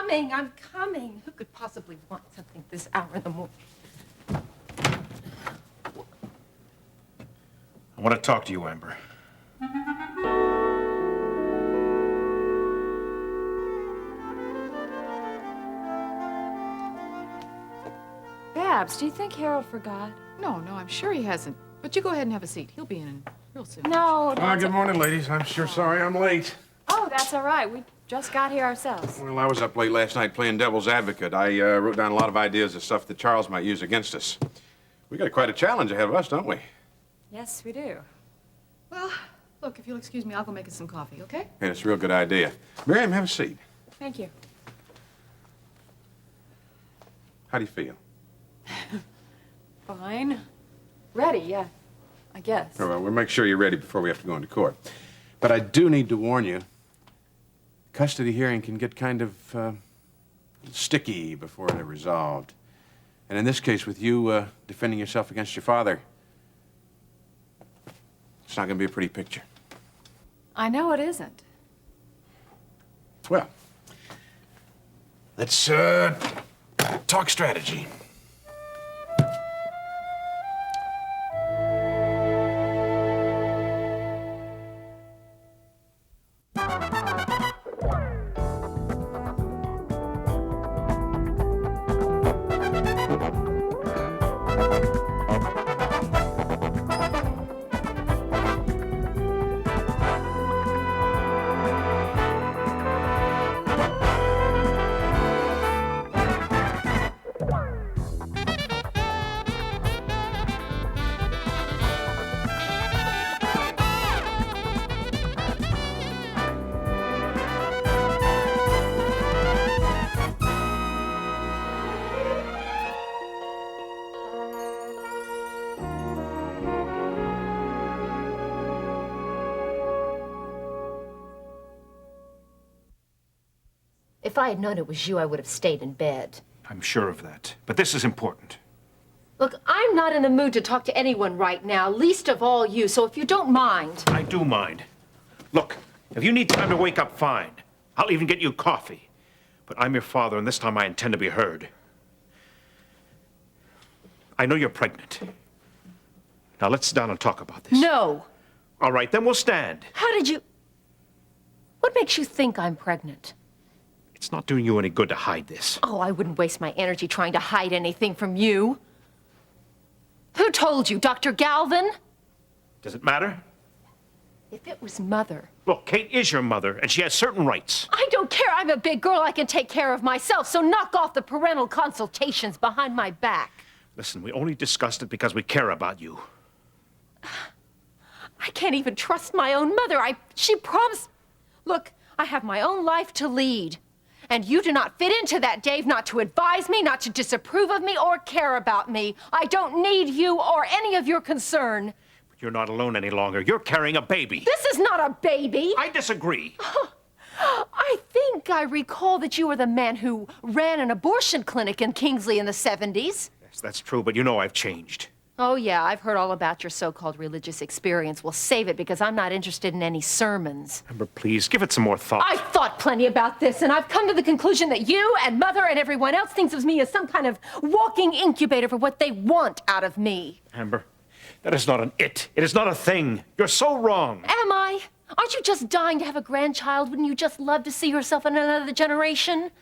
coming. I'm coming. Who could possibly want something this hour in the morning? I want to talk to you, Amber. Babs, do you think Harold forgot? No, I'm sure he hasn't. But you go ahead and have a seat. He'll be in real soon. No. Good morning, ladies. I'm sure sorry I'm late. Oh, that's all right. We just got here ourselves. Well, I was up late last night playing devil's advocate. I wrote down a lot of ideas of stuff that Charles might use against us. We got quite a challenge ahead of us, don't we? Yes, we do. Well, look, if you'll excuse me, I'll go make us some coffee, okay? Yeah, it's a real good idea. Miriam, have a seat. Thank you. How do you feel? Fine. Ready, yeah. I guess. Oh, well, we'll make sure you're ready before we have to go into court. But I do need to warn you, custody hearing can get kind of sticky before they're resolved. And in this case, with you defending yourself against your father, it's not going to be a pretty picture. I know it isn't. Well, let's talk strategy. If I had known it was you, I would have stayed in bed. I'm sure of that. But this is important. Look, I'm not in the mood to talk to anyone right now, least of all you, so if you don't mind. I do mind. Look, if you need time to wake up, fine. I'll even get you coffee. But I'm your father, and this time I intend to be heard. I know you're pregnant. Now let's sit down and talk about this. No. All right, then we'll stand. How did you... What makes you think I'm pregnant? It's not doing you any good to hide this. Oh, I wouldn't waste my energy trying to hide anything from you. Who told you, Dr. Galvin? Does it matter? If it was Mother... Look, Kate is your mother, and she has certain rights. I don't care. I'm a big girl. I can take care of myself, so knock off the parental consultations behind my back. Listen, we only discussed it because we care about you. I can't even trust my own mother. She promised... Look, I have my own life to lead. And you do not fit into that, Dave, not to advise me, not to disapprove of me, or care about me. I don't need you or any of your concern. But you're not alone any longer. You're carrying a baby. This is not a baby. I disagree. I think I recall that you were the man who ran an abortion clinic in Kingsley in the 70s. Yes, that's true, but you know I've changed. Oh, yeah, I've heard all about your so-called religious experience. Well, save it, because I'm not interested in any sermons. Amber, please, give it some more thought. I've thought plenty about this, and I've come to the conclusion that you and Mother and everyone else thinks of me as some kind of walking incubator for what they want out of me. Amber, that is not an it. It is not a thing. You're so wrong. Am I? Aren't you just dying to have a grandchild? Wouldn't you just love to see yourself in another generation?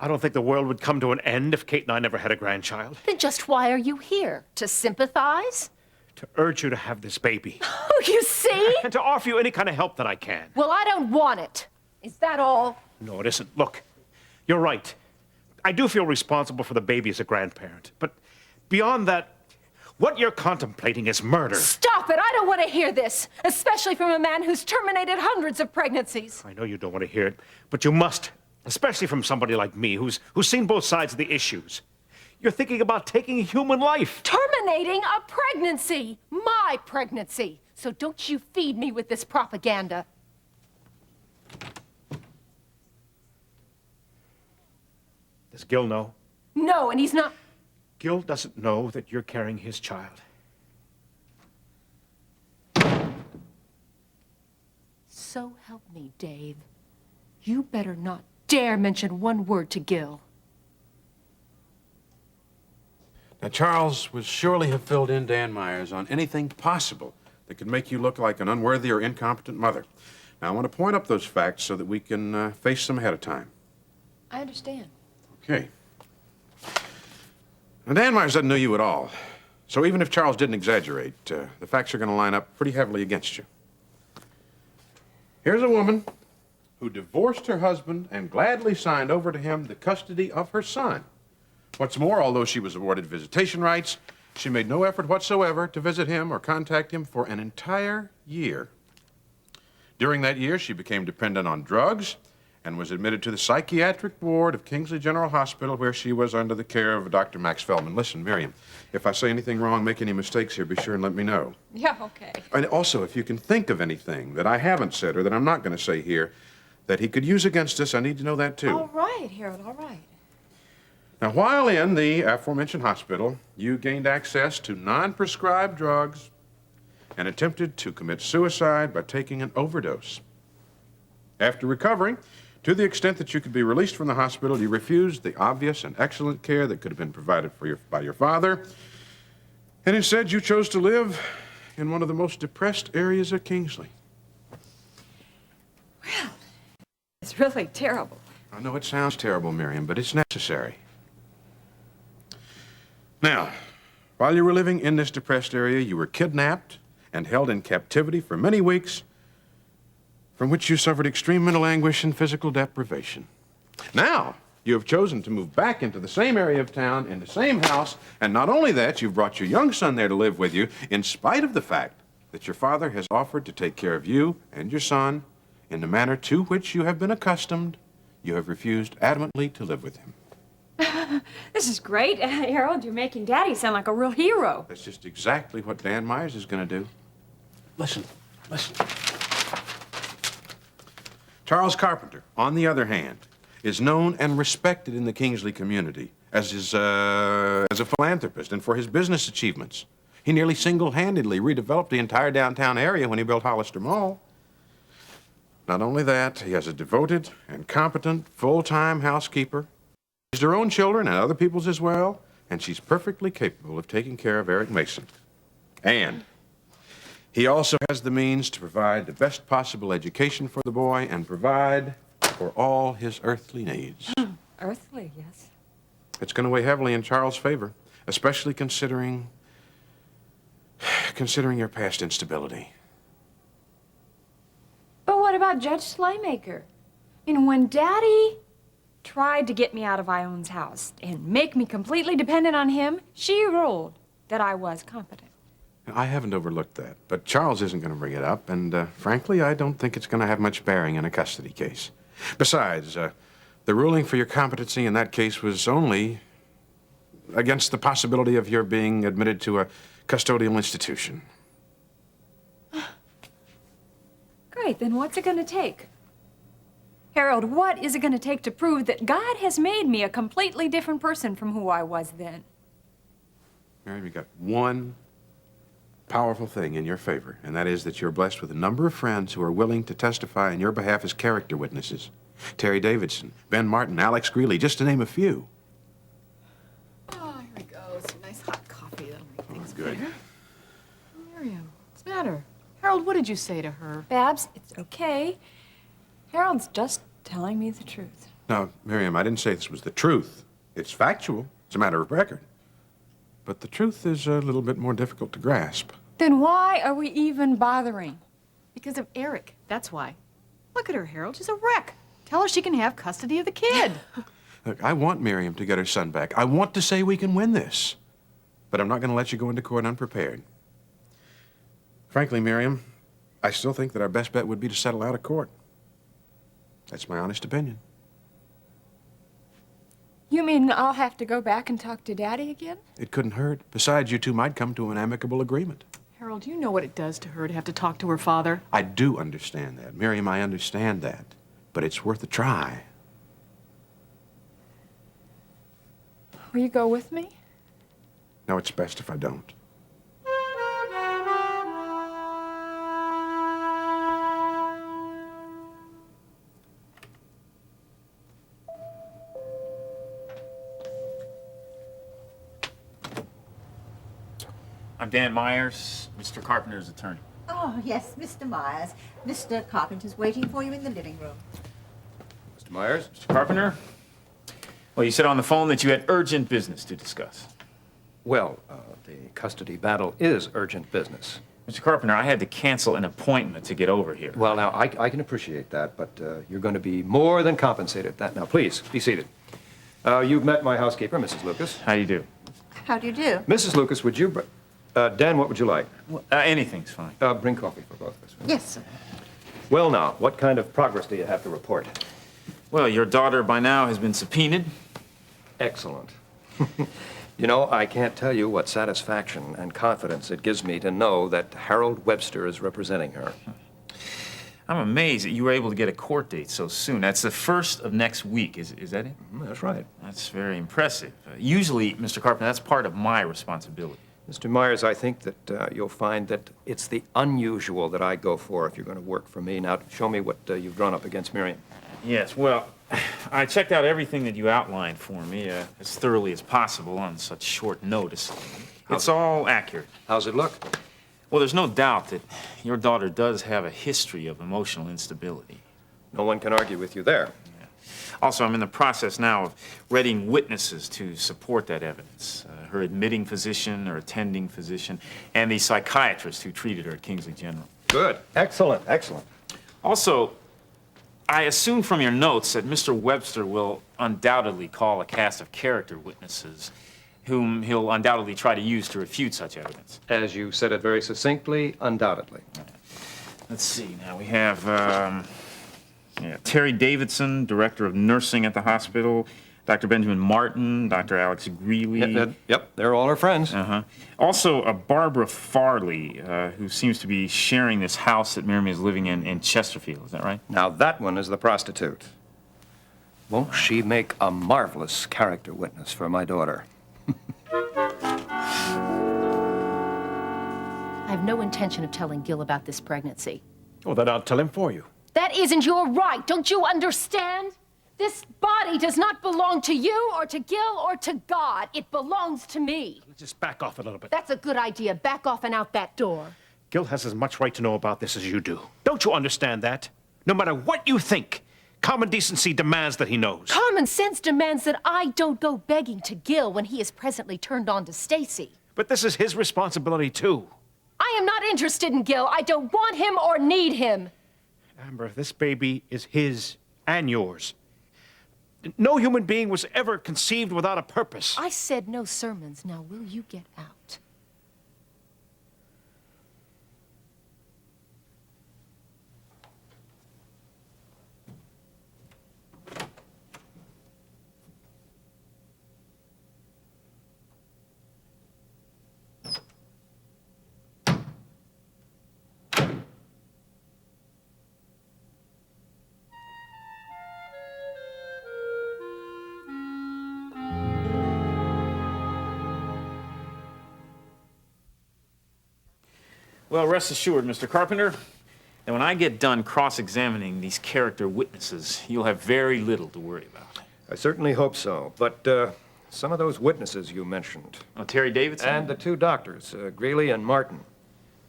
I don't think the world would come to an end if Kate and I never had a grandchild. Then just why are you here? To sympathize? To urge you to have this baby. Oh, you see? And to offer you any kind of help that I can. Well, I don't want it. Is that all? No, it isn't. Look, you're right. I do feel responsible for the baby as a grandparent. But beyond that, what you're contemplating is murder. Stop it! I don't want to hear this, especially from a man who's terminated hundreds of pregnancies. I know you don't want to hear it, but you must. Especially from somebody like me, who's seen both sides of the issues. You're thinking about taking a human life. Terminating a pregnancy! My pregnancy! So don't you feed me with this propaganda. Does Gil know? No, and he's not... Gil doesn't know that you're carrying his child. So help me, Dave. You better not dare mention one word to Gil. Now, Charles would surely have filled in Dan Myers on anything possible that could make you look like an unworthy or incompetent mother. Now, I want to point up those facts so that we can face them ahead of time. I understand. Okay. Now, Dan Myers doesn't know you at all. So even if Charles didn't exaggerate, the facts are going to line up pretty heavily against you. Here's a woman who divorced her husband and gladly signed over to him the custody of her son. What's more, although she was awarded visitation rights, she made no effort whatsoever to visit him or contact him for an entire year. During that year, she became dependent on drugs and was admitted to the psychiatric ward of Kingsley General Hospital, where she was under the care of Dr. Max Feldman. Listen, Miriam, if I say anything wrong, make any mistakes here, be sure and let me know. Yeah, okay. And also, if you can think of anything that I haven't said or that I'm not going to say here that he could use against us, I need to know that too. All right, Harold, all right. Now, while in the aforementioned hospital, you gained access to non-prescribed drugs and attempted to commit suicide by taking an overdose. After recovering, to the extent that you could be released from the hospital, you refused the obvious and excellent care that could have been provided for by your father, and instead you chose to live in one of the most depressed areas of Kingsley. Well, it's really terrible. I know it sounds terrible, Miriam, but it's necessary. Now, while you were living in this depressed area, you were kidnapped and held in captivity for many weeks, from which you suffered extreme mental anguish and physical deprivation. Now, you have chosen to move back into the same area of town, in the same house, and not only that, you've brought your young son there to live with you, in spite of the fact that your father has offered to take care of you and your son in the manner to which you have been accustomed. You have refused adamantly to live with him. This is great. Harold, you're making Daddy sound like a real hero. That's just exactly what Dan Myers is going to do. Listen, listen. Charles Carpenter, on the other hand, is known and respected in the Kingsley community as a philanthropist and for his business achievements. He nearly single-handedly redeveloped the entire downtown area when he built Hollister Mall. Not only that, he has a devoted and competent full-time housekeeper. She's her own children and other people's as well, and she's perfectly capable of taking care of Eric Mason. And he also has the means to provide the best possible education for the boy and provide for all his earthly needs. Earthly, yes. It's going to weigh heavily in Charles' favor, especially considering your past instability. But what about Judge Slaymaker? When Daddy tried to get me out of Ione's house and make me completely dependent on him, she ruled that I was competent. I haven't overlooked that, but Charles isn't going to bring it up, and frankly, I don't think it's going to have much bearing in a custody case. Besides, the ruling for your competency in that case was only against the possibility of your being admitted to a custodial institution. Great, then what's it going to take? Harold, what is it going to take to prove that God has made me a completely different person from who I was then? Mary, you got one powerful thing in your favor, and that is that you're blessed with a number of friends who are willing to testify in your behalf as character witnesses. Terry Davidson, Ben Martin, Alex Greeley, just to name a few. Oh, here we go. Some nice hot coffee. That'll make things Good. better. Miriam, what's the matter? Harold, what did you say to her? Babs, it's okay. Harold's just telling me the truth. Now, Miriam, I didn't say this was the truth. It's factual. It's a matter of record. But the truth is a little bit more difficult to grasp. Then why are we even bothering? Because of Eric. That's why. Look at her, Harold. She's a wreck. Tell her she can have custody of the kid. Look, I want Miriam to get her son back. I want to say we can win this. But I'm not going to let you go into court unprepared. Frankly, Miriam, I still think that our best bet would be to settle out of court. That's my honest opinion. You mean I'll have to go back and talk to Daddy again? It couldn't hurt. Besides, you two might come to an amicable agreement. Harold, you know what it does to her to have to talk to her father. I do understand that. Miriam, I understand that. But it's worth a try. Will you go with me? No, it's best if I don't. I'm Dan Myers, Mr. Carpenter's attorney. Oh, yes, Mr. Myers. Mr. Carpenter's waiting for you in the living room. Mr. Myers? Mr. Carpenter? Well, you said on the phone that you had urgent business to discuss. Well, the custody battle is urgent business. Mr. Carpenter, I had to cancel an appointment to get over here. Well, now, I can appreciate that, but you're going to be more than compensated. Now, please, be seated. You've met my housekeeper, Mrs. Lucas. How do you do? How do you do? Mrs. Lucas, would you... Dan, what would you like? Anything's fine. Bring coffee for both of us. Yes, sir. Well, now, what kind of progress do you have to report? Well, your daughter by now has been subpoenaed. Excellent. You know, I can't tell you what satisfaction and confidence it gives me to know that Harold Webster is representing her. I'm amazed that you were able to get a court date so soon. That's the first of next week, is that it? That's right. That's very impressive. Usually, Mr. Carpenter, that's part of my responsibility. Mr. Myers, I think that you'll find that it's the unusual that I go for if you're going to work for me. Now, show me what you've drawn up against Miriam. Yes, well, I checked out everything that you outlined for me as thoroughly as possible on such short notice. It's all accurate. How's it look? Well, there's no doubt that your daughter does have a history of emotional instability. No one can argue with you there. Also, I'm in the process now of readying witnesses to support that evidence. Her admitting physician, her attending physician, and the psychiatrist who treated her at Kingsley General. Good. Excellent, excellent. Also, I assume from your notes that Mr. Webster will undoubtedly call a cast of character witnesses whom he'll undoubtedly try to use to refute such evidence. As you said it very succinctly, undoubtedly. Let's see, now we have Terry Davidson, director of nursing at the hospital, Dr. Benjamin Martin, Dr. Alex Greeley. Yep, they're all our friends. Also, Barbara Farley, who seems to be sharing this house that Miriam is living in Chesterfield. Is that right? Now, that one is the prostitute. Won't she make a marvelous character witness for my daughter? I have no intention of telling Gil about this pregnancy. Well, then I'll tell him for you. That isn't your right. Don't you understand? This body does not belong to you or to Gil or to God. It belongs to me. Just back off a little bit. That's a good idea. Back off and out that door. Gil has as much right to know about this as you do. Don't you understand that? No matter what you think, common decency demands that he knows. Common sense demands that I don't go begging to Gil when he is presently turned on to Stacy. But this is his responsibility, too. I am not interested in Gil. I don't want him or need him. Amber, this baby is his and yours. No human being was ever conceived without a purpose. I said no sermons. Now, will you get out? Well, rest assured, Mr. Carpenter, that when I get done cross-examining these character witnesses, you'll have very little to worry about. I certainly hope so. But some of those witnesses you mentioned. Oh, Terry Davidson? And the two doctors, Greeley and Martin.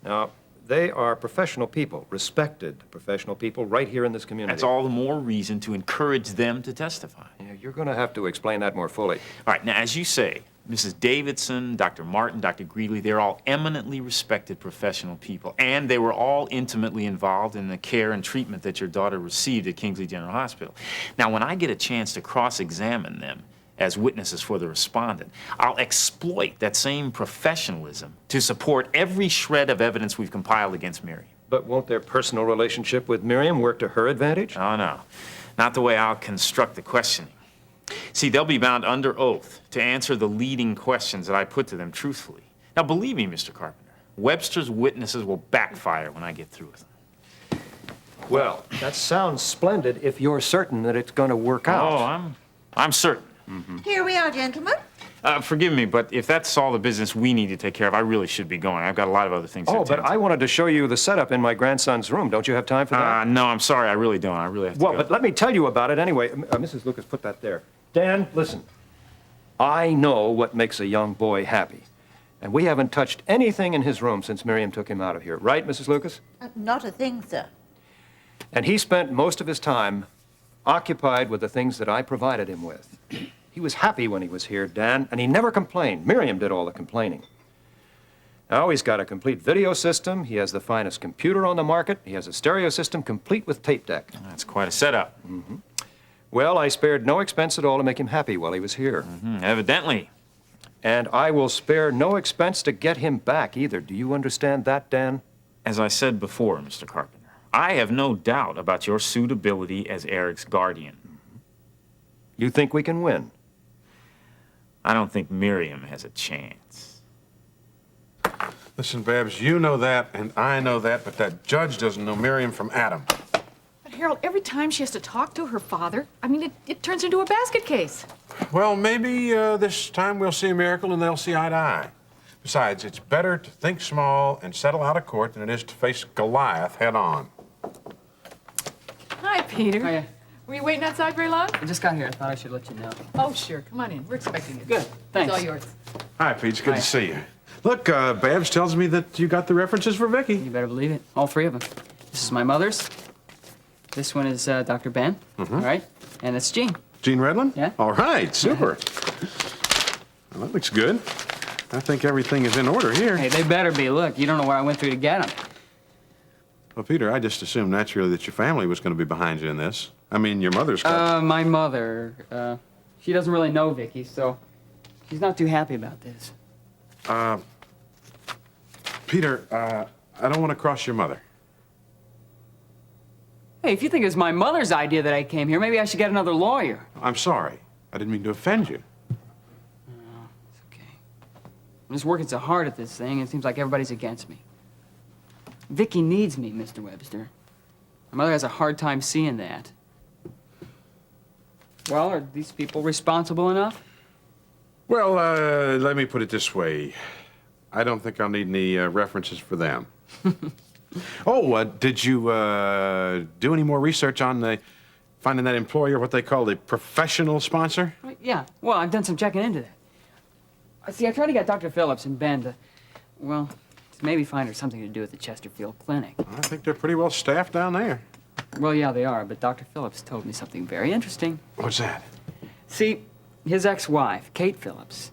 Now, they are professional people, respected professional people right here in this community. That's all the more reason to encourage them to testify. Yeah, you're going to have to explain that more fully. All right, now, as you say, Mrs. Davidson, Dr. Martin, Dr. Greeley, they're all eminently respected professional people, and they were all intimately involved in the care and treatment that your daughter received at Kingsley General Hospital. Now, when I get a chance to cross-examine them as witnesses for the respondent, I'll exploit that same professionalism to support every shred of evidence we've compiled against Miriam. But won't their personal relationship with Miriam work to her advantage? Oh, no. Not the way I'll construct the questioning. See, they'll be bound under oath to answer the leading questions that I put to them truthfully. Now, believe me, Mr. Carpenter, Webster's witnesses will backfire when I get through with them. Well, that sounds splendid if you're certain that it's going to work out. Oh, I'm certain. Here we are, gentlemen. Forgive me, but if that's all the business we need to take care of, I really should be going. I've got a lot of other things to Oh, attend but I wanted to show you the setup in my grandson's room. Don't you have time for that? No, I'm sorry. I really don't. I really have to Well, go. but let me tell you about it anyway. Mrs. Lucas, put that there. Dan, listen. I know what makes a young boy happy. And we haven't touched anything in his room since Miriam took him out of here. Right, Mrs. Lucas? Not a thing, sir. And he spent most of his time occupied with the things that I provided him with. He was happy when he was here, Dan, and he never complained. Miriam did all the complaining. Now he's got a complete video system. He has the finest computer on the market. He has a stereo system complete with tape deck. That's quite a setup. Well, I spared no expense at all to make him happy while he was here. Evidently. And I will spare no expense to get him back either. Do you understand that, Dan? As I said before, Mr. Carpenter, I have no doubt about your suitability as Eric's guardian. You think we can win? I don't think Miriam has a chance. Listen, Babs, you know that, and I know that, but that judge doesn't know Miriam from Adam. But Harold, every time she has to talk to her father, I mean, it turns into a basket case. Well, maybe this time we'll see a miracle and they'll see eye to eye. Besides, it's better to think small and settle out of court than it is to face Goliath head on. Hi, Peter. Hiya. Were you waiting outside very long? I just got here. I thought I should let you know. Oh, sure. Come on in. We're expecting you. Good. Thanks. It's all yours. Hi, Pete. It's good Hi. to see you. Look, Babs tells me that you got the references for Vicki. You better believe it. All three of them. This is my mother's. This one is Dr. Ben. All right. And it's Jean. Gene Redlin? Yeah. All right. Super. Well, that looks good. I think everything is in order here. Hey, they better be. Look, you don't know what I went through to get them. Well, Peter, I just assumed naturally that your family was going to be behind you in this. I mean, your mother's got... My mother, she doesn't really know Vicki, so she's not too happy about this. Peter, I don't want to cross your mother. Hey, if you think it was my mother's idea that I came here, maybe I should get another lawyer. I'm sorry. I didn't mean to offend you. It's okay. I'm just working so hard at this thing, it seems like everybody's against me. Vicki needs me, Mr. Webster. My mother has a hard time seeing that. Well, are these people responsible enough? Well, let me put it this way. I don't think I'll need any references for them. Oh, did you do any more research on finding that employer, what they call a professional sponsor? Yeah, well, I've done some checking into that. See, I tried to get Dr. Phillips and Ben to, well, to maybe find her something to do at the Chesterfield Clinic. I think they're pretty well staffed down there. Well, yeah, they are, but Dr. Phillips told me something very interesting. What's that? See, his ex-wife, Kate Phillips,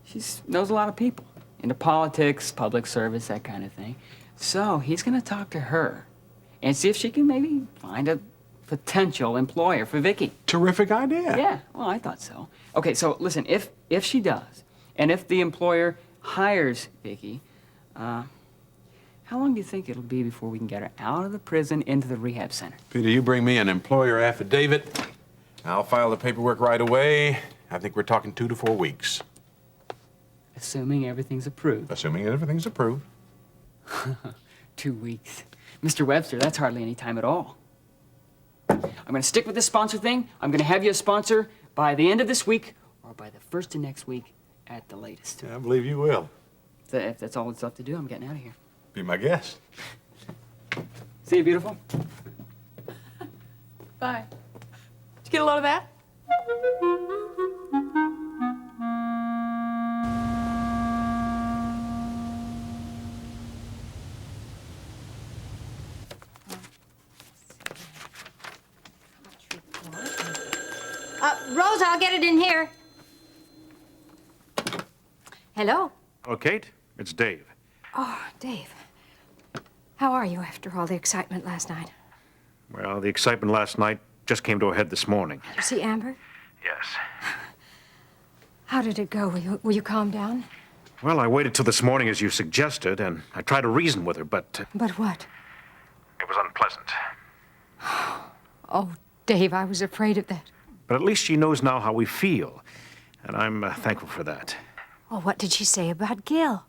she knows a lot of people. Into politics, public service, that kind of thing. So he's going to talk to her and see if she can maybe find a potential employer for Vicki. Terrific idea. Yeah, well, I thought so. Okay, so listen, if she does, and if the employer hires Vicki, how long do you think it'll be before we can get her out of the prison into the rehab center? Peter, you bring me an employer affidavit. I'll file the paperwork right away. I think we're talking 2 to 4 weeks. Assuming everything's approved. Assuming everything's approved. 2 weeks. Mr. Webster, that's hardly any time at all. I'm going to stick with this sponsor thing. I'm going to have you a sponsor by the end of this week or by the first of next week at the latest. Yeah, I believe you will. So if that's all that's left to do, I'm getting out of here. Be my guest. See you, beautiful. Bye. Did you get a load of that? Rosa, I'll get it in here. Hello. Oh, Kate, it's Dave. Oh, Dave. How are you after all the excitement last night? Well, the excitement last night just came to a head this morning. Did you see Amber? Yes. How did it go? Will you calm down? Well, I waited till this morning as you suggested, and I tried to reason with her, but But what? it was unpleasant. Oh, Dave, I was afraid of that. But at least she knows now how we feel, and I'm thankful for that. Oh, what did she say about Gil?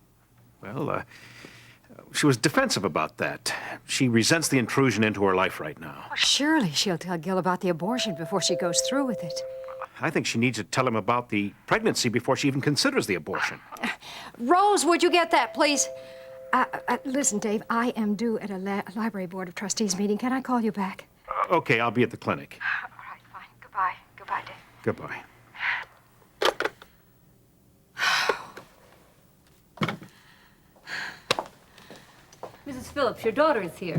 Well, she was defensive about that. She resents the intrusion into her life right now. Surely she'll tell Gil about the abortion before she goes through with it. I think she needs to tell him about the pregnancy before she even considers the abortion. Rose, would you get that, please? Listen, Dave, I am due at a library board of trustees meeting. Can I call you back? Okay, I'll be at the clinic. All right, fine. Goodbye. Goodbye, Dave. Goodbye. Mrs. Phillips, your daughter is here.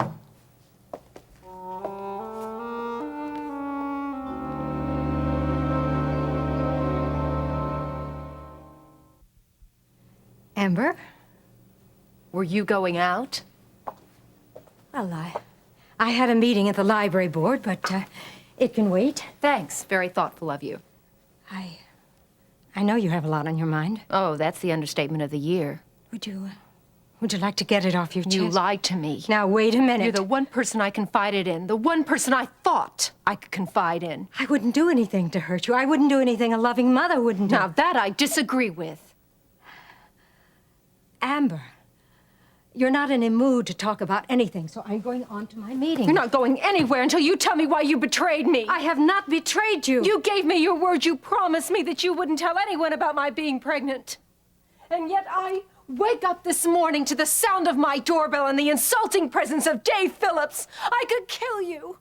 Amber? Were you going out? Well, I had a meeting at the library board, but it can wait. Thanks. Very thoughtful of you. I know you have a lot on your mind. Oh, that's the understatement of the year. Would you like to get it off your chest? You lied to me. Now, wait a minute. You're the one person I confided in, the one person I thought I could confide in. I wouldn't do anything to hurt you. I wouldn't do anything a loving mother wouldn't do. Now, that I disagree with. Amber, you're not in a mood to talk about anything, so I'm going on to my meeting. You're not going anywhere until you tell me why you betrayed me. I have not betrayed you. You gave me your word. You promised me that you wouldn't tell anyone about my being pregnant. And yet I wake up this morning to the sound of my doorbell and the insulting presence of Dave Phillips. I could kill you.